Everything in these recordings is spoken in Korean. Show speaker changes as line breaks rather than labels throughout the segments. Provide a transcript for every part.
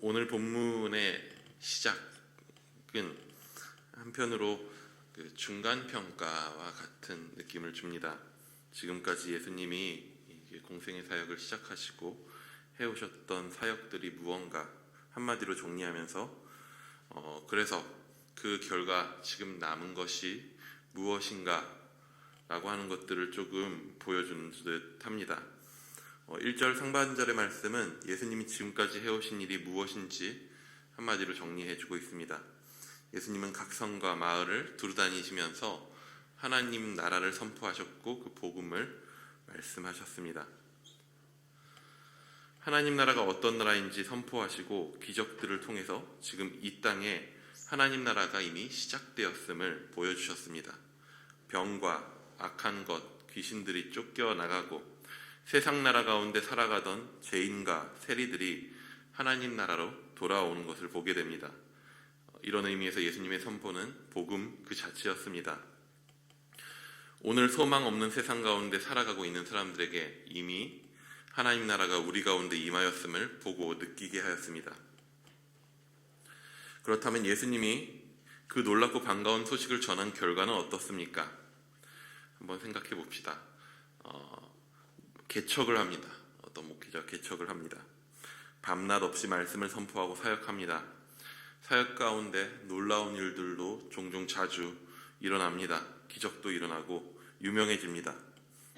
오늘 본문의 시작은 한편으로 중간 평가와 같은 느낌을 줍니다. 지금까지 예수님이 공생의 사역을 시작하시고 해오셨던 사역들이 무언가 한마디로 정리하면서 그래서 그 결과 지금 남은 것이 무엇인가 라고 하는 것들을 조금 보여주는 듯 합니다. 1절 상반절의 말씀은 예수님이 지금까지 해오신 일이 무엇인지 한마디로 정리해주고 있습니다. 예수님은 각 성과 마을을 두루다니시면서 하나님 나라를 선포하셨고 그 복음을 말씀하셨습니다. 하나님 나라가 어떤 나라인지 선포하시고 기적들을 통해서 지금 이 땅에 하나님 나라가 이미 시작되었음을 보여주셨습니다. 병과 악한 것, 귀신들이 쫓겨나가고 세상 나라 가운데 살아가던 죄인과 세리들이 하나님 나라로 돌아오는 것을 보게 됩니다. 이런 의미에서 예수님의 선포는 복음 그 자체였습니다. 오늘 소망 없는 세상 가운데 살아가고 있는 사람들에게 이미 하나님 나라가 우리 가운데 임하였음을 보고 느끼게 하였습니다. 그렇다면 예수님이 그 놀랍고 반가운 소식을 전한 결과는 어떻습니까? 한번 생각해 봅시다. 개척을 합니다. 어떤 목회자 개척을 합니다. 밤낮 없이 말씀을 선포하고 사역합니다. 사역 가운데 놀라운 일들도 종종 자주 일어납니다. 기적도 일어나고 유명해집니다.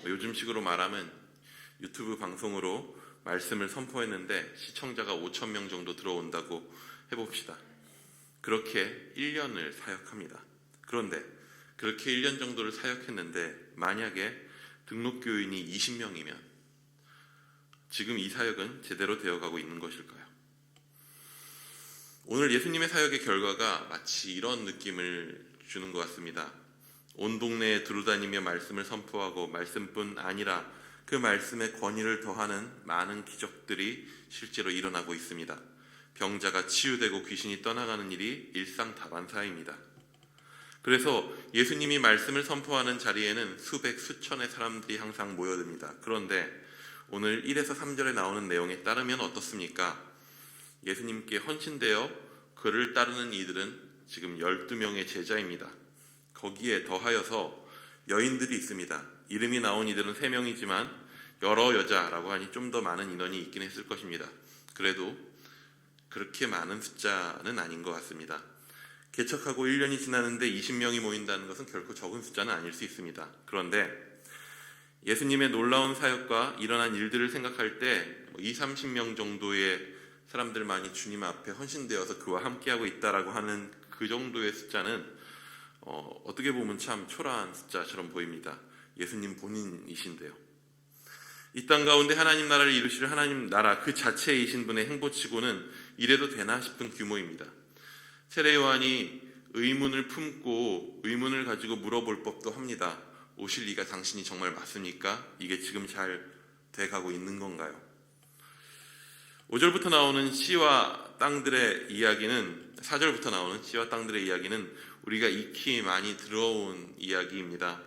요즘식으로 말하면 유튜브 방송으로 말씀을 선포했는데 시청자가 5,000명 정도 들어온다고 해봅시다. 그렇게 1년을 사역합니다. 그런데 그렇게 1년 정도를 사역했는데 만약에 등록교인이 20명이면 지금 이 사역은 제대로 되어가고 있는 것일까요? 오늘 예수님의 사역의 결과가 마치 이런 느낌을 주는 것 같습니다. 온 동네에 두루다니며 말씀을 선포하고 말씀뿐 아니라 그 말씀의 권위를 더하는 많은 기적들이 실제로 일어나고 있습니다. 병자가 치유되고 귀신이 떠나가는 일이 일상다반사입니다. 그래서 예수님이 말씀을 선포하는 자리에는 수백, 수천의 사람들이 항상 모여듭니다. 그런데 오늘 1에서 3절에 나오는 내용에 따르면 어떻습니까? 예수님께 헌신되어 그를 따르는 이들은 지금 12명의 제자입니다. 거기에 더하여서 여인들이 있습니다. 이름이 나온 이들은 3명이지만 여러 여자라고 하니 좀 더 많은 인원이 있긴 했을 것입니다. 그래도 그렇게 많은 숫자는 아닌 것 같습니다. 개척하고 1년이 지나는데 20명이 모인다는 것은 결코 적은 숫자는 아닐 수 있습니다. 그런데 예수님의 놀라운 사역과 일어난 일들을 생각할 때 20, 30명 정도의 사람들만이 주님 앞에 헌신되어서 그와 함께하고 있다라고 하는 그 정도의 숫자는 어떻게 보면 참 초라한 숫자처럼 보입니다. 예수님 본인이신데요. 이 땅 가운데 하나님 나라를 이루실 하나님 나라 그 자체이신 분의 행보치고는 이래도 되나 싶은 규모입니다. 세례 요한이 의문을 품고 의문을 가지고 물어볼 법도 합니다. 오실 이가 당신이 정말 맞습니까? 이게 지금 잘 돼가고 있는 건가요? 5절부터 나오는 씨와 땅들의 이야기는 4절부터 나오는 씨와 땅들의 이야기는 우리가 익히 많이 들어온 이야기입니다.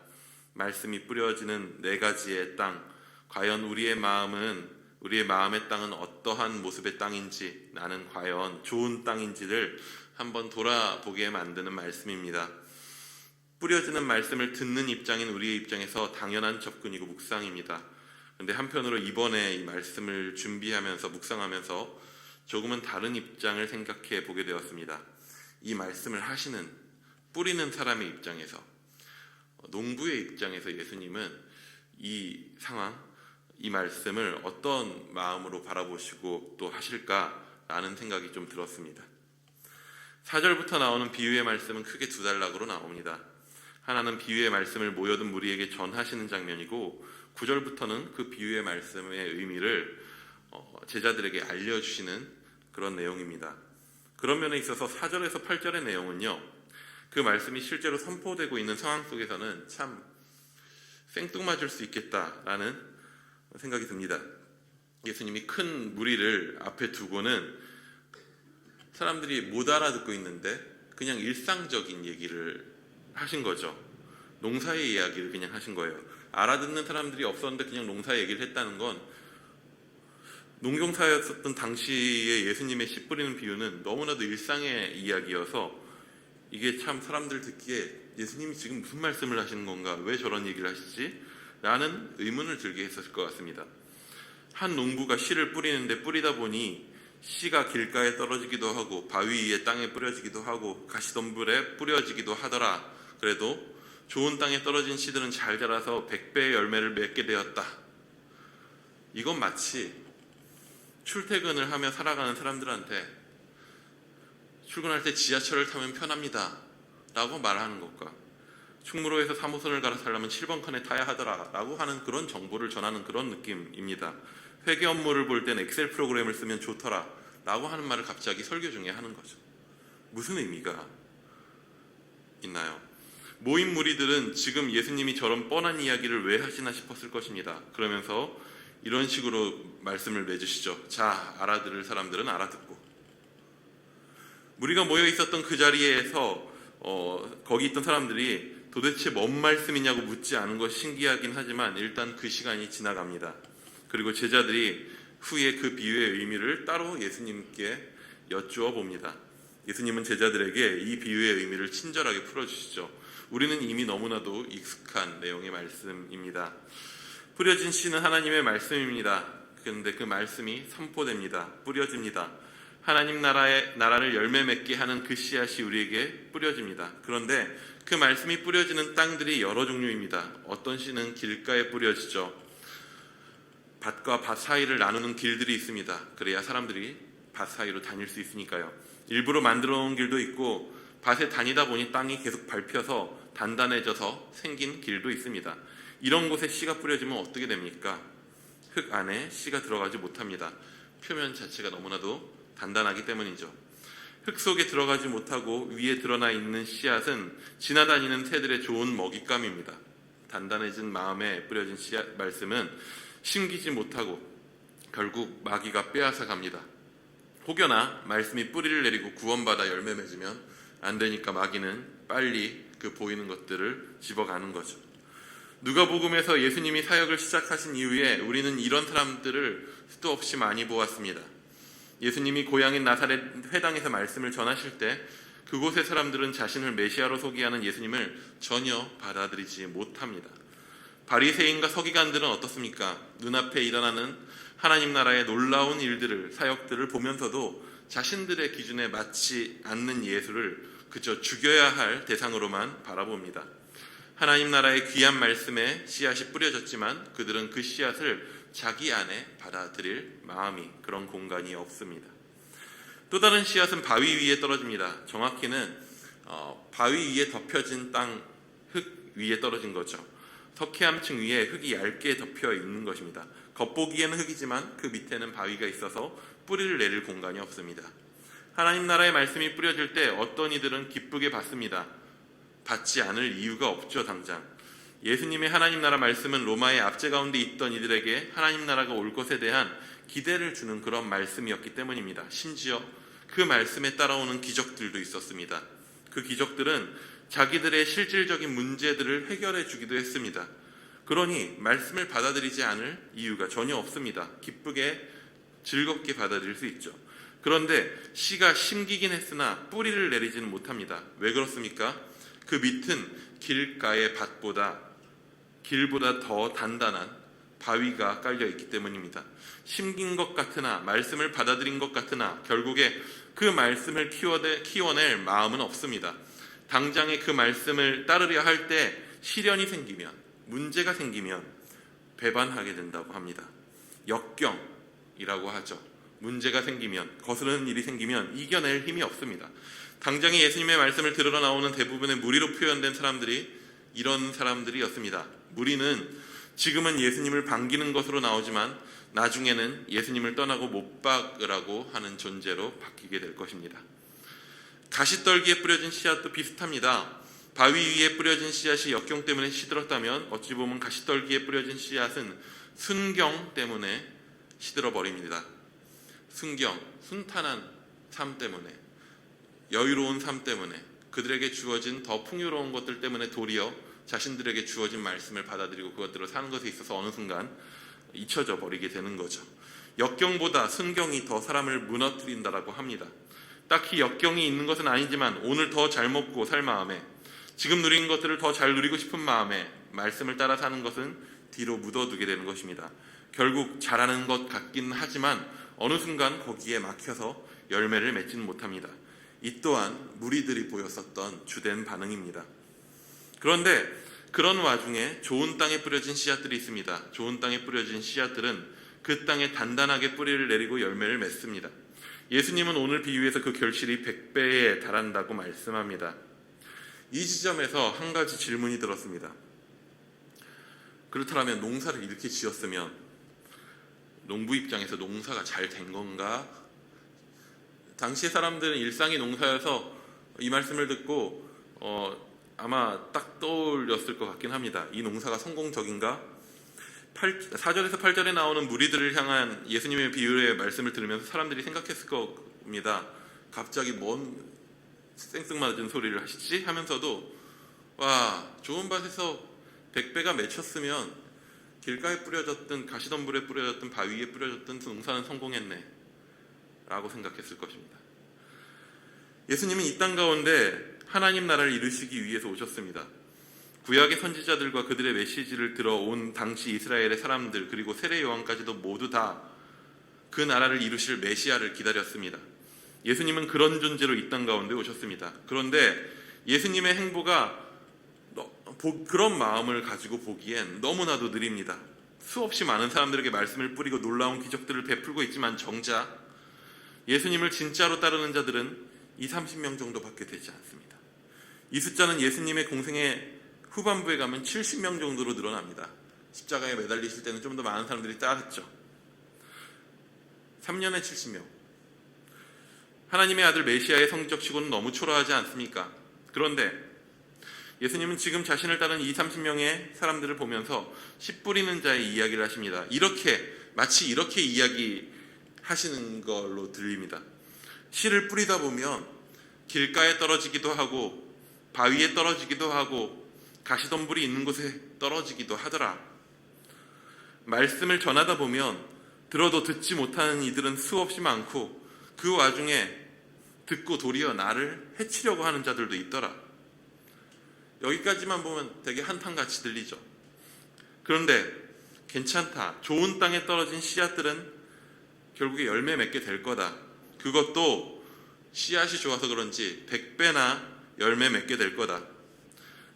말씀이 뿌려지는 4가지의 땅, 과연 우리의 마음의 땅은 어떠한 모습의 땅인지, 나는 과연 좋은 땅인지를 한번 돌아보게 만드는 말씀입니다. 뿌려지는 말씀을 듣는 입장인 우리의 입장에서 당연한 접근이고 묵상입니다. 그런데 한편으로 이번에 이 말씀을 준비하면서 묵상하면서 조금은 다른 입장을 생각해 보게 되었습니다. 이 말씀을 하시는 뿌리는 사람의 입장에서, 농부의 입장에서 예수님은 이 상황, 이 말씀을 어떤 마음으로 바라보시고 또 하실까라는 생각이 좀 들었습니다. 4절부터 나오는 비유의 말씀은 크게 2단락으로 나옵니다. 하나는 비유의 말씀을 모여든 무리에게 전하시는 장면이고 9절부터는 그 비유의 말씀의 의미를 제자들에게 알려주시는 그런 내용입니다. 그런 면에 있어서 4절에서 8절의 내용은요, 그 말씀이 실제로 선포되고 있는 상황 속에서는 참 생뚱맞을 수 있겠다라는 생각이 듭니다. 예수님이 큰 무리를 앞에 두고는 사람들이 못 알아듣고 있는데 그냥 일상적인 얘기를 하신 거죠. 농사의 이야기를 그냥 하신 거예요. 알아듣는 사람들이 없었는데 그냥 농사의 얘기를 했다는 건 농경사였었던 당시에 예수님의 씨 뿌리는 비유는 너무나도 일상의 이야기여서 이게 참 사람들 듣기에 예수님이 지금 무슨 말씀을 하시는 건가? 왜 저런 얘기를 하시지? 라는 의문을 들게 했었을 것 같습니다. 한 농부가 씨를 뿌리는데 뿌리다 보니 씨가 길가에 떨어지기도 하고 바위 위에 땅에 뿌려지기도 하고 가시덤불에 뿌려지기도 하더라. 그래도 좋은 땅에 떨어진 씨들은 잘 자라서 100배의 열매를 맺게 되었다. 이건 마치 출퇴근을 하며 살아가는 사람들한테 출근할 때 지하철을 타면 편합니다 라고 말하는 것과 충무로에서 3호선을 가서 살려면 7번 칸에 타야 하더라 라고 하는 그런 정보를 전하는 그런 느낌입니다. 회계 업무를 볼 땐 엑셀 프로그램을 쓰면 좋더라 라고 하는 말을 갑자기 설교 중에 하는 거죠. 무슨 의미가 있나요? 모인 무리들은 지금 예수님이 저런 뻔한 이야기를 왜 하시나 싶었을 것입니다. 그러면서 이런 식으로 말씀을 내주시죠. 자, 알아들을 사람들은 알아듣고. 무리가 모여 있었던 그 자리에서 거기 있던 사람들이 도대체 뭔 말씀이냐고 묻지 않은 것이 신기하긴 하지만 일단 그 시간이 지나갑니다. 그리고 제자들이 후에 그 비유의 의미를 따로 예수님께 여쭈어 봅니다. 예수님은 제자들에게 이 비유의 의미를 친절하게 풀어주시죠. 우리는 이미 너무나도 익숙한 내용의 말씀입니다. 뿌려진 씨는 하나님의 말씀입니다. 그런데 그 말씀이 선포됩니다. 뿌려집니다. 하나님 나라를 열매 맺게 하는 그 씨앗이 우리에게 뿌려집니다. 그런데 그 말씀이 뿌려지는 땅들이 여러 종류입니다. 어떤 씨는 길가에 뿌려지죠. 밭과 밭 사이를 나누는 길들이 있습니다. 그래야 사람들이 밭 사이로 다닐 수 있으니까요. 일부러 만들어 놓은 길도 있고 밭에 다니다 보니 땅이 계속 밟혀서 단단해져서 생긴 길도 있습니다. 이런 곳에 씨가 뿌려지면 어떻게 됩니까? 흙 안에 씨가 들어가지 못합니다. 표면 자체가 너무나도 단단하기 때문이죠. 흙 속에 들어가지 못하고 위에 드러나 있는 씨앗은 지나다니는 새들의 좋은 먹잇감입니다. 단단해진 마음에 뿌려진 씨앗 말씀은 심기지 못하고 결국 마귀가 빼앗아 갑니다. 혹여나 말씀이 뿌리를 내리고 구원받아 열매 맺으면 안 되니까 마귀는 빨리 그 보이는 것들을 집어가는 거죠. 누가복음에서 예수님이 사역을 시작하신 이후에 우리는 이런 사람들을 수도 없이 많이 보았습니다. 예수님이 고향인 나사렛 회당에서 말씀을 전하실 때 그곳의 사람들은 자신을 메시아로 소개하는 예수님을 전혀 받아들이지 못합니다. 바리새인과 서기관들은 어떻습니까? 눈앞에 일어나는 하나님 나라의 놀라운 일들을, 사역들을 보면서도 자신들의 기준에 맞지 않는 예수를 그저 죽여야 할 대상으로만 바라봅니다. 하나님 나라의 귀한 말씀에 씨앗이 뿌려졌지만 그들은 그 씨앗을 자기 안에 받아들일 마음이, 그런 공간이 없습니다. 또 다른 씨앗은 바위 위에 떨어집니다. 정확히는 바위 위에 덮여진 땅, 흙 위에 떨어진 거죠. 석회암층 위에 흙이 얇게 덮여 있는 것입니다. 겉보기에는 흙이지만 그 밑에는 바위가 있어서 뿌리를 내릴 공간이 없습니다. 하나님 나라의 말씀이 뿌려질 때 어떤 이들은 기쁘게 받습니다. 받지 않을 이유가 없죠. 당장 예수님의 하나님 나라 말씀은 로마의 압제 가운데 있던 이들에게 하나님 나라가 올 것에 대한 기대를 주는 그런 말씀이었기 때문입니다. 심지어 그 말씀에 따라오는 기적들도 있었습니다. 그 기적들은 자기들의 실질적인 문제들을 해결해 주기도 했습니다. 그러니 말씀을 받아들이지 않을 이유가 전혀 없습니다. 기쁘게 즐겁게 받아들일 수 있죠. 그런데 씨가 심기긴 했으나 뿌리를 내리지는 못합니다. 왜 그렇습니까? 그 밑은 길가의 밭보다, 길보다 더 단단한 바위가 깔려 있기 때문입니다. 심긴 것 같으나, 말씀을 받아들인 것 같으나 결국에 그 말씀을 키워낼 마음은 없습니다. 당장에 그 말씀을 따르려 할 때 시련이 생기면, 문제가 생기면 배반하게 된다고 합니다. 역경이라고 하죠. 문제가 생기면, 거스르는 일이 생기면 이겨낼 힘이 없습니다. 당장에 예수님의 말씀을 들으러 나오는 대부분의 무리로 표현된 사람들이 이런 사람들이었습니다. 무리는 지금은 예수님을 반기는 것으로 나오지만 나중에는 예수님을 떠나고 못 박으라고 하는 존재로 바뀌게 될 것입니다. 가시떨기에 뿌려진 씨앗도 비슷합니다. 바위 위에 뿌려진 씨앗이 역경 때문에 시들었다면 어찌 보면 가시떨기에 뿌려진 씨앗은 순경 때문에 시들어버립니다. 순경, 순탄한 삶 때문에, 여유로운 삶 때문에, 그들에게 주어진 더 풍요로운 것들 때문에 도리어 자신들에게 주어진 말씀을 받아들이고 그것들을 사는 것에 있어서 어느 순간 잊혀져 버리게 되는 거죠. 역경보다 순경이 더 사람을 무너뜨린다라고 합니다. 딱히 역경이 있는 것은 아니지만 오늘 더 잘 먹고 살 마음에, 지금 누린 것들을 더 잘 누리고 싶은 마음에 말씀을 따라 사는 것은 뒤로 묻어두게 되는 것입니다. 결국 잘하는 것 같긴 하지만 어느 순간 거기에 막혀서 열매를 맺지는 못합니다. 이 또한 무리들이 보였었던 주된 반응입니다. 그런데 그런 와중에 좋은 땅에 뿌려진 씨앗들이 있습니다. 좋은 땅에 뿌려진 씨앗들은 그 땅에 단단하게 뿌리를 내리고 열매를 맺습니다. 예수님은 오늘 비유에서 그 결실이 100배에 달한다고 말씀합니다. 이 지점에서 한 가지 질문이 들었습니다. 그렇다면 농사를 이렇게 지었으면 농부 입장에서 농사가 잘 된 건가? 당시의 사람들은 일상이 농사여서 이 말씀을 듣고 아마 딱 떠올렸을 것 같긴 합니다. 이 농사가 성공적인가? 4절에서 8절에 나오는 무리들을 향한 예수님의 비유의 말씀을 들으면서 사람들이 생각했을 겁니다. 갑자기 뭔 생뚱맞은 소리를 하시지? 하면서도 와, 좋은 밭에서 100배가 맺혔으면 길가에 뿌려졌든 가시덤불에 뿌려졌든 바위 위에 뿌려졌든 농사는 성공했네 라고 생각했을 것입니다. 예수님은 이 땅 가운데 하나님 나라를 이루시기 위해서 오셨습니다. 구약의 선지자들과 그들의 메시지를 들어온 당시 이스라엘의 사람들, 그리고 세례 요한까지도 모두 다 그 나라를 이루실 메시아를 기다렸습니다. 예수님은 그런 존재로 이 땅 가운데 오셨습니다. 그런데 예수님의 행보가 그런 마음을 가지고 보기엔 너무나도 느립니다. 수없이 많은 사람들에게 말씀을 뿌리고 놀라운 기적들을 베풀고 있지만 정작 예수님을 진짜로 따르는 자들은 20-30명 정도밖에 되지 않습니다. 이 숫자는 예수님의 공생의 후반부에 가면 70명 정도로 늘어납니다. 십자가에 매달리실 때는 좀 더 많은 사람들이 따랐죠. 3년에 70명. 하나님의 아들 메시아의 성적치고는 너무 초라하지 않습니까? 그런데 예수님은 지금 자신을 따르는 20-30명의 사람들을 보면서 씨 뿌리는 자의 이야기를 하십니다. 마치 이렇게 이야기하시는 걸로 들립니다. 씨를 뿌리다 보면 길가에 떨어지기도 하고 바위에 떨어지기도 하고 가시덤불이 있는 곳에 떨어지기도 하더라. 말씀을 전하다 보면 들어도 듣지 못하는 이들은 수없이 많고 그 와중에 듣고 도리어 나를 해치려고 하는 자들도 있더라. 여기까지만 보면 되게 한탄같이 들리죠. 그런데 괜찮다. 좋은 땅에 떨어진 씨앗들은 결국에 열매 맺게 될 거다. 그것도 씨앗이 좋아서 그런지 100배나 열매 맺게 될 거다.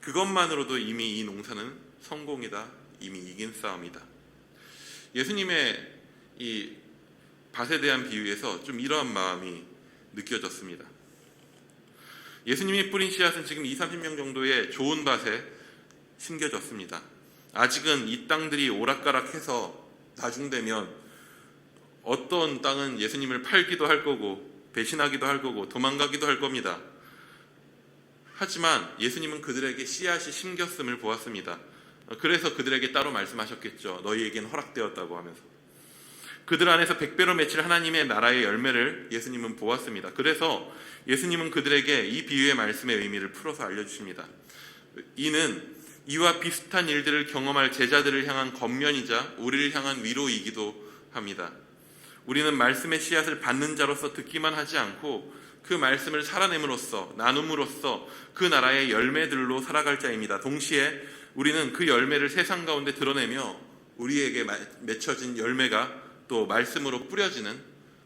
그것만으로도 이미 이 농사는 성공이다. 이미 이긴 싸움이다. 예수님의 이 밭에 대한 비유에서 좀 이러한 마음이 느껴졌습니다. 예수님이 뿌린 씨앗은 지금 20-30명 정도의 좋은 밭에 심겨졌습니다. 아직은 이 땅들이 오락가락해서 나중되면 어떤 땅은 예수님을 팔기도 할 거고 배신하기도 할 거고 도망가기도 할 겁니다. 하지만 예수님은 그들에게 씨앗이 심겼음을 보았습니다. 그래서 그들에게 따로 말씀하셨겠죠. 너희에겐 허락되었다고 하면서. 그들 안에서 100배로 맺힐 하나님의 나라의 열매를 예수님은 보았습니다. 그래서 예수님은 그들에게 이 비유의 말씀의 의미를 풀어서 알려주십니다. 이는 이와 비슷한 일들을 경험할 제자들을 향한 겉면이자 우리를 향한 위로이기도 합니다. 우리는 말씀의 씨앗을 받는 자로서 듣기만 하지 않고 그 말씀을 살아냄으로써 나눔으로써 그 나라의 열매들로 살아갈 자입니다. 동시에 우리는 그 열매를 세상 가운데 드러내며 우리에게 맺혀진 열매가 또 말씀으로 뿌려지는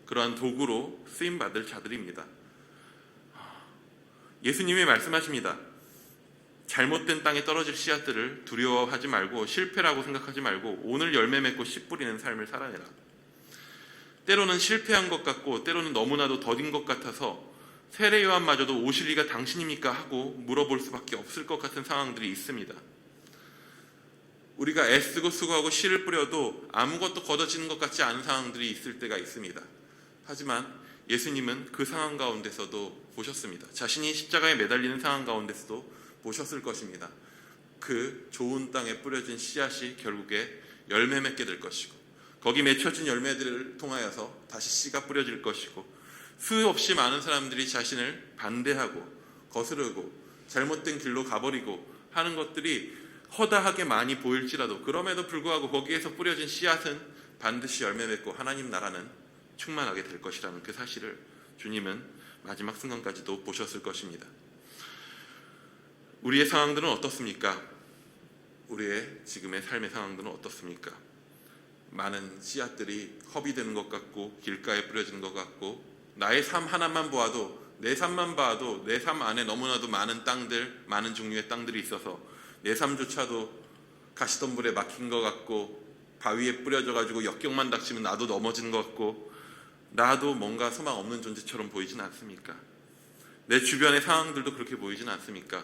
그러한 도구로 쓰임받을 자들입니다. 예수님이 말씀하십니다. 잘못된 땅에 떨어질 씨앗들을 두려워하지 말고 실패라고 생각하지 말고 오늘 열매 맺고 씨 뿌리는 삶을 살아내라. 때로는 실패한 것 같고 때로는 너무나도 더딘 것 같아서 세례 요한마저도 오실 리가 당신입니까? 하고 물어볼 수밖에 없을 것 같은 상황들이 있습니다. 우리가 애쓰고 수고하고 씨를 뿌려도 아무것도 걷어지는 것 같지 않은 상황들이 있을 때가 있습니다. 하지만 예수님은 그 상황 가운데서도 보셨습니다. 자신이 십자가에 매달리는 상황 가운데서도 보셨을 것입니다. 그 좋은 땅에 뿌려진 씨앗이 결국에 열매 맺게 될 것이고 거기 맺혀진 열매들을 통하여서 다시 씨가 뿌려질 것이고 수없이 많은 사람들이 자신을 반대하고 거스르고 잘못된 길로 가버리고 하는 것들이 허다하게 많이 보일지라도 그럼에도 불구하고 거기에서 뿌려진 씨앗은 반드시 열매 맺고 하나님 나라는 충만하게 될 것이라는 그 사실을 주님은 마지막 순간까지도 보셨을 것입니다. 우리의 상황들은 어떻습니까? 우리의 지금의 삶의 상황들은 어떻습니까? 많은 씨앗들이 허비되는 것 같고 길가에 뿌려지는 것 같고 나의 삶 하나만 보아도 내 삶만 봐도 내 삶 안에 너무나도 많은 땅들, 많은 종류의 땅들이 있어서 내 삶조차도 가시덤불에 막힌 것 같고 바위에 뿌려져가지고 역경만 닥치면 나도 넘어지는 것 같고 나도 뭔가 소망 없는 존재처럼 보이진 않습니까? 내 주변의 상황들도 그렇게 보이진 않습니까?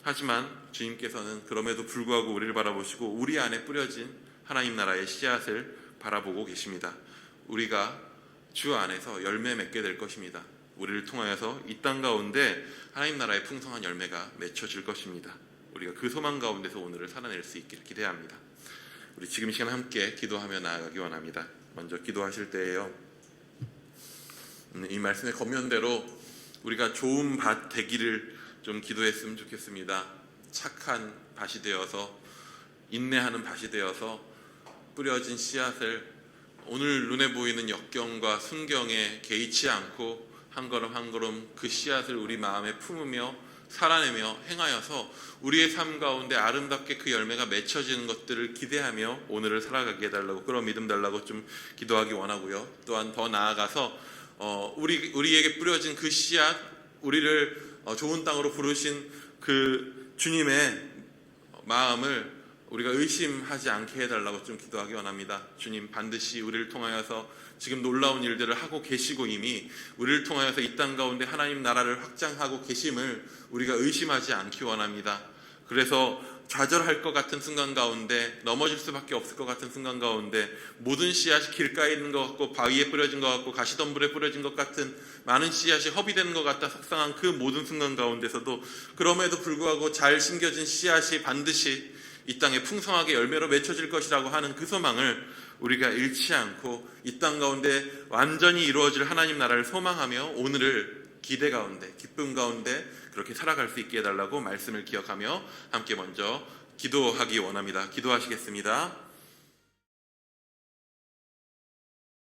하지만 주님께서는 그럼에도 불구하고 우리를 바라보시고 우리 안에 뿌려진 하나님 나라의 씨앗을 바라보고 계십니다. 우리가 주 안에서 열매 맺게 될 것입니다. 우리를 통하여서 이 땅 가운데 하나님 나라의 풍성한 열매가 맺혀질 것입니다. 우리가 그 소망 가운데서 오늘을 살아낼 수 있기를 기대합니다. 우리 지금 이 시간 함께 기도하며 나아가기 원합니다. 먼저 기도하실 때에요, 이 말씀의 겉면대로 우리가 좋은 밭 되기를 좀 기도했으면 좋겠습니다. 착한 밭이 되어서 인내하는 밭이 되어서 뿌려진 씨앗을 오늘 눈에 보이는 역경과 순경에 개의치 않고 한 걸음 한 걸음 그 씨앗을 우리 마음에 품으며 살아내며 행하여서 우리의 삶 가운데 아름답게 그 열매가 맺혀지는 것들을 기대하며 오늘을 살아가게 해달라고, 그런 믿음 달라고 좀 기도하기 원하고요. 또한 더 나아가서 우리에게 뿌려진 그 씨앗, 우리를 좋은 땅으로 부르신 그 주님의 마음을 우리가 의심하지 않게 해달라고 좀 기도하기 원합니다. 주님 반드시 우리를 통하여서 지금 놀라운 일들을 하고 계시고 이미 우리를 통하여서 이 땅 가운데 하나님 나라를 확장하고 계심을 우리가 의심하지 않기 원합니다. 그래서 좌절할 것 같은 순간 가운데, 넘어질 수밖에 없을 것 같은 순간 가운데, 모든 씨앗이 길가에 있는 것 같고 바위에 뿌려진 것 같고 가시덤불에 뿌려진 것 같은 많은 씨앗이 허비되는 것 같다 속상한 그 모든 순간 가운데서도 그럼에도 불구하고 잘 심겨진 씨앗이 반드시 이 땅에 풍성하게 열매로 맺혀질 것이라고 하는 그 소망을 우리가 잃지 않고 이 땅 가운데 완전히 이루어질 하나님 나라를 소망하며 오늘을 기대 가운데, 기쁨 가운데 그렇게 살아갈 수 있게 해달라고 말씀을 기억하며 함께 먼저 기도하기 원합니다. 기도하시겠습니다.